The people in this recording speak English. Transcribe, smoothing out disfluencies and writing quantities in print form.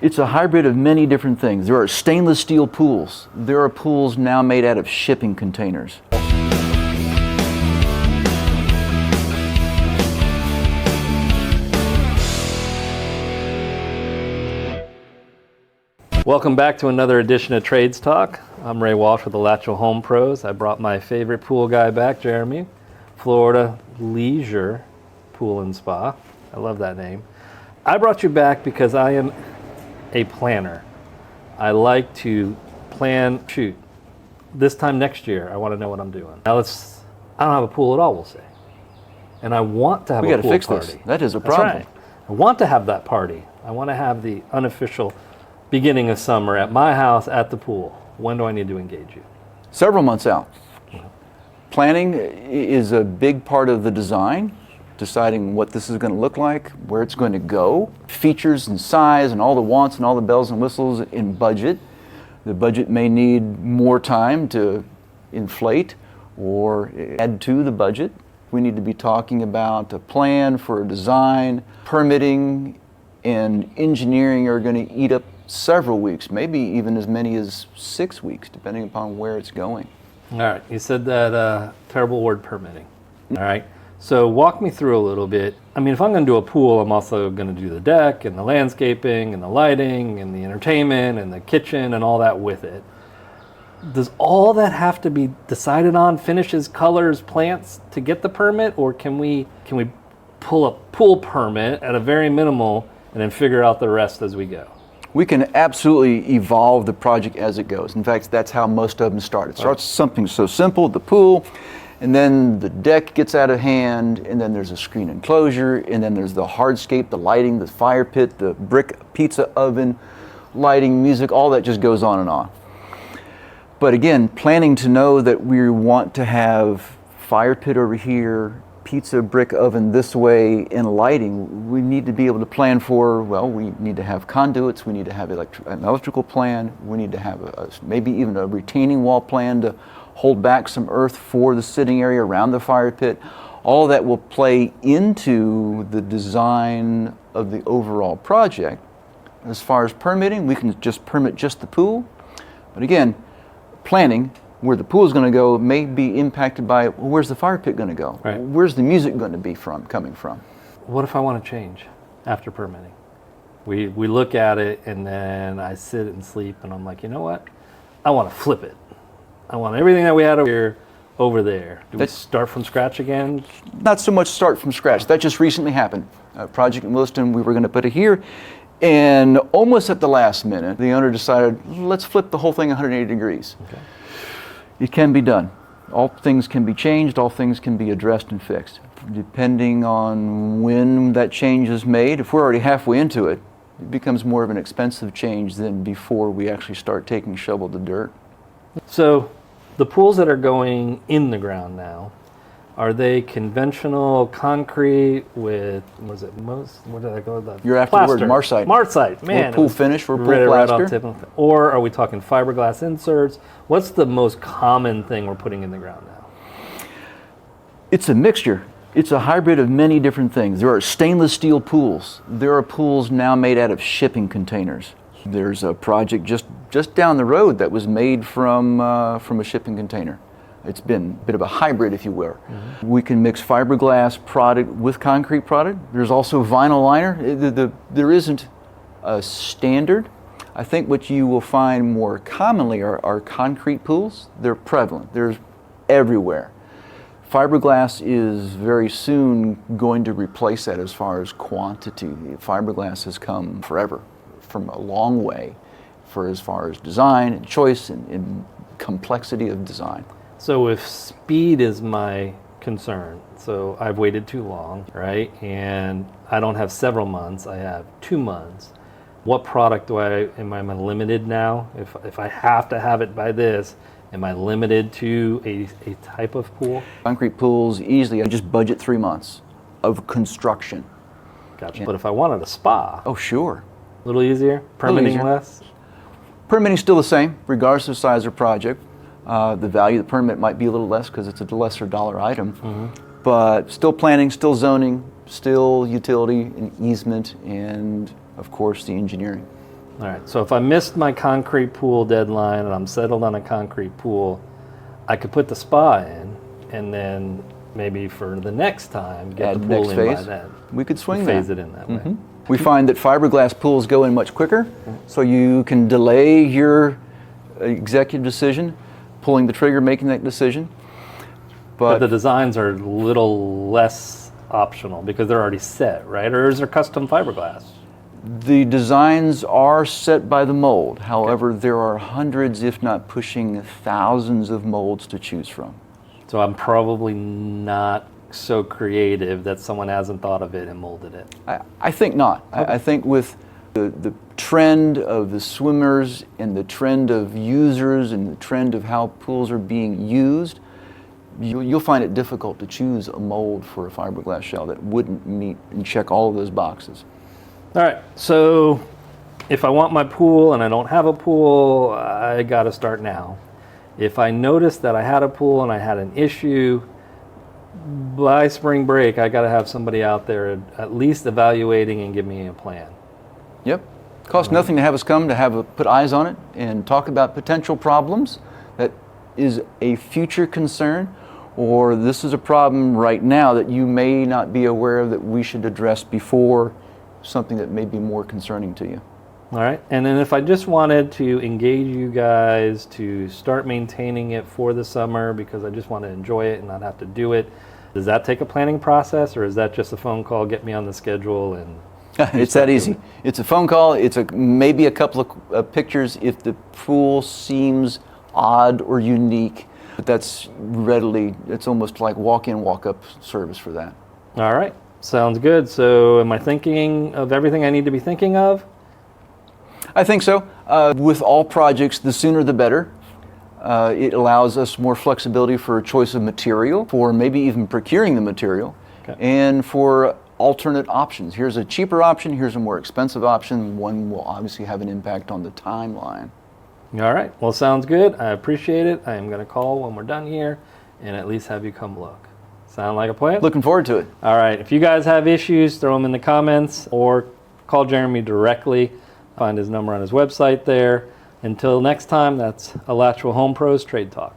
It's a hybrid of many different things. There are stainless steel pools. There are pools now made out of shipping containers. Welcome back to another edition of Trades Talk. I'm Ray Walsh with Alachua Home Pros. I brought my favorite pool guy back, Jeremy, Florida Leisure Pool and Spa. I love that name. I brought you back because I am a planner. I like to plan, shoot, this time next year, I want to know what I'm doing. Now I don't have a pool at all, we'll say. And I want to have a pool party. We got to fix this. That is a problem. That's right. I want to have that party. I want to have the unofficial beginning of summer at my house at the pool. When do I need to engage you? Several months out. Planning is a big part of the design, deciding what this is going to look like, where it's going to go, features and size and all the wants and all the bells and whistles in budget. The budget may need more time to inflate or add to the budget. We need to be talking about a plan for a design. Permitting and engineering are going to eat up several weeks, maybe even as many as 6 weeks, depending upon where it's going. All right, you said that terrible word, permitting. All right, so walk me through a little bit. I mean, if I'm going to do a pool, I'm also going to do the deck and the landscaping and the lighting and the entertainment and the kitchen and all that with it. Does all that have to be decided on, finishes, colors, plants, to get the permit, or can we pull a pool permit at a very minimal and then figure out the rest as we go? We can absolutely evolve the project as it goes. In fact, that's how most of them start. It starts something so simple, the pool, and then the deck gets out of hand, and then there's a screen enclosure, and then there's the hardscape, the lighting, the fire pit, the brick pizza oven, lighting, music, all that just goes on and on. But again, planning to know that we want to have fire pit over here, pizza brick oven this way, and lighting, we need to be able to plan for, well, we need to have conduits, we need to have an electrical plan, we need to have maybe even a retaining wall plan to hold back some earth for the sitting area around the fire pit. All that will play into the design of the overall project. As far as permitting, we can just permit just the pool, but again, planning where the pool is going to go may be impacted by, well, where's the fire pit going to go? Right. Where's the music going to be coming from? What if I want to change after permitting? We look at it and then I sit and sleep and I'm like, you know what? I want to flip it. I want everything that we had over there. Do we start from scratch again? Not so much start from scratch. That just recently happened. A project in Williston, we were going to put it here, and almost at the last minute, the owner decided, let's flip the whole thing 180 degrees. Okay. It can be done. All things can be changed, all things can be addressed and fixed. Depending on when that change is made, if we're already halfway into it, it becomes more of an expensive change than before we actually start taking shovel to dirt. So the pools that are going in the ground now, are they conventional concrete with, what did I go with that? You're after the word marcite. Marcite, man. Or pool finish or pool right plaster. Or are we talking fiberglass inserts? What's the most common thing we're putting in the ground now? It's a mixture. It's a hybrid of many different things. There are stainless steel pools. There are pools now made out of shipping containers. There's a project just down the road that was made from a shipping container. It's been a bit of a hybrid, if you will. Mm-hmm. We can mix fiberglass product with concrete product. There's also vinyl liner. There isn't a standard. I think what you will find more commonly are concrete pools. They're prevalent. They're everywhere. Fiberglass is very soon going to replace that as far as quantity. Fiberglass has come forever, from a long way, for as far as design and choice and complexity of design. So if speed is my concern, so I've waited too long, right? And I don't have several months, I have 2 months. What product am I limited now? If I have to have it by this, am I limited to a type of pool? Concrete pools, easily, I just budget 3 months of construction. Gotcha. But if I wanted a spa? Oh, sure. A little easier? Permitting less? Permitting's still the same, regardless of size or project. The value of the permit might be a little less because it's a lesser dollar item. Mm-hmm. But still planning, still zoning, still utility and easement, and of course the engineering. All right, so if I missed my concrete pool deadline and I'm settled on a concrete pool, I could put the spa in and then maybe for the next time get Add the pool next in by phase. then. We could swing Phase that. it in that way. We find that fiberglass pools go in much quicker, so you can delay your executive decision, pulling the trigger, making that decision. But the designs are a little less optional because they're already set, right? Or is there custom fiberglass? the designs are set by the mold. However, there are hundreds, if not pushing thousands of molds to choose from. So I'm probably not so creative that someone hasn't thought of it and molded it. I think not. I think with the trend of the swimmers and the trend of users and the trend of how pools are being used, you'll find it difficult to choose a mold for a fiberglass shell that wouldn't meet and check all of those boxes. All right, so if I want my pool and I don't have a pool, I got to start now. If I noticed that I had a pool and I had an issue, by spring break, I got to have somebody out there at least evaluating and give me a plan. Yep. Costs nothing to have us come to put eyes on it and talk about potential problems that is a future concern, or this is a problem right now that you may not be aware of that we should address before something that may be more concerning to you. All right, and then if I just wanted to engage you guys to start maintaining it for the summer because I just want to enjoy it and not have to do it, does that take a planning process, or is that just a phone call, get me on the schedule, and it's that easy. It's a phone call. It's maybe a couple of pictures if the pool seems odd or unique, but that's it's almost like walk-in, walk-up service for that. All right, sounds good. So am I thinking of everything I need to be thinking of? I think so. With all projects, the sooner the better. It allows us more flexibility for choice of material, for maybe even procuring the material, and for alternate options. Here's a cheaper option, here's a more expensive option. One will obviously have an impact on the timeline. All right, well, sounds good. I appreciate it. I am going to call when we're done here and at least have you come look. Sound like a plan? Looking forward to it. All right, if you guys have issues, throw them in the comments or call Jeremy directly. Find his number on his website there. Until next time, that's Alachua Home Pros Trade Talk.